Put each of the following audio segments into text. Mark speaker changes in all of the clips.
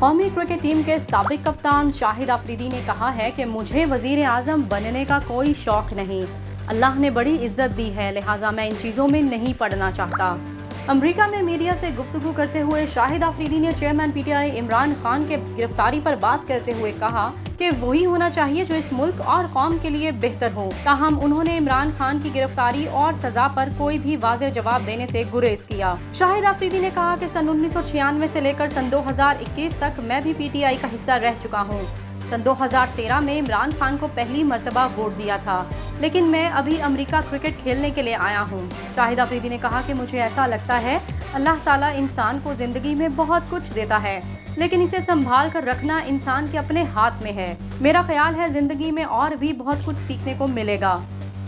Speaker 1: قومی cricket team کے سابق کپتان شاہد آفریدی نے کہا ہے کہ مجھے وزیر اعظم بننے کا کوئی شوق نہیں۔ اللہ نے بڑی عزت دی ہے، لہٰذا میں ان چیزوں میں نہیں پڑنا چاہتا۔ امریکہ میں میڈیا سے گفتگو کرتے ہوئے شاہد آفریدی نے chairman P T I Imran Khan کے گرفتاری پر بات کرتے ہوئے کہا کہ وہی ہونا چاہیے جو اس ملک اور قوم کے لیے بہتر ہو۔ تاہم انہوں نے عمران خان کی گرفتاری اور سزا پر کوئی بھی واضح جواب دینے سے گریز کیا۔ شاہد آفریدی نے کہا کہ سن 1996 سے لے کر سن 2021 تک میں بھی پی ٹی آئی کا حصہ رہ چکا ہوں۔ سن 2013 میں عمران خان کو پہلی مرتبہ ووٹ دیا تھا، لیکن میں ابھی امریکہ کرکٹ کھیلنے کے لیے آیا ہوں۔ شاہد آفریدی نے کہا کہ مجھے ایسا لگتا ہے اللہ تعالیٰ انسان کو زندگی میں بہت کچھ دیتا ہے، لیکن اسے سنبھال کر رکھنا انسان کے اپنے ہاتھ میں ہے۔ میرا خیال ہے زندگی میں اور بھی بہت کچھ سیکھنے کو ملے گا۔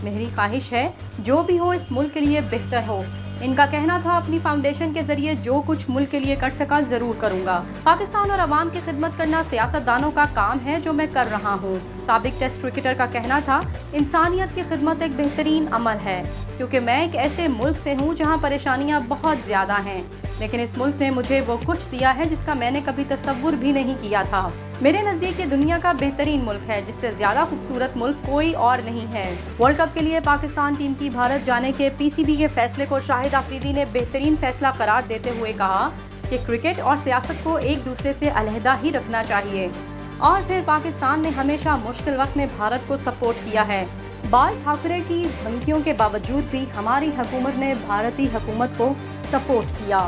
Speaker 1: میری خواہش ہے جو بھی ہو اس ملک کے لیے بہتر ہو۔ ان کا کہنا تھا اپنی فاؤنڈیشن کے ذریعے جو کچھ ملک کے لیے کر سکا ضرور کروں گا۔ پاکستان اور عوام کی خدمت کرنا سیاستدانوں کا کام ہے جو میں کر رہا ہوں۔ سابق ٹیسٹ کرکٹر کا کہنا تھا انسانیت کی خدمت ایک بہترین عمل ہے، کیونکہ میں ایک ایسے ملک سے ہوں جہاں پریشانیاں بہت زیادہ ہیں، لیکن اس ملک نے مجھے وہ کچھ دیا ہے جس کا میں نے کبھی تصور بھی نہیں کیا تھا۔ میرے نزدیک یہ دنیا کا بہترین ملک ہے، جس سے زیادہ خوبصورت ملک کوئی اور نہیں ہے۔ ورلڈ کپ کے لیے پاکستان ٹیم کی بھارت جانے کے پی سی بی کے فیصلے کو شاہد آفریدی نے بہترین فیصلہ قرار دیتے ہوئے کہا کہ کرکٹ اور سیاست کو ایک دوسرے سے علیحدہ ہی رکھنا چاہیے، اور پھر پاکستان نے ہمیشہ مشکل وقت میں بھارت کو سپورٹ کیا ہے۔ بال ٹھاکرے کی دھمکیوں کے باوجود بھی ہماری حکومت نے بھارتی حکومت کو سپورٹ کیا۔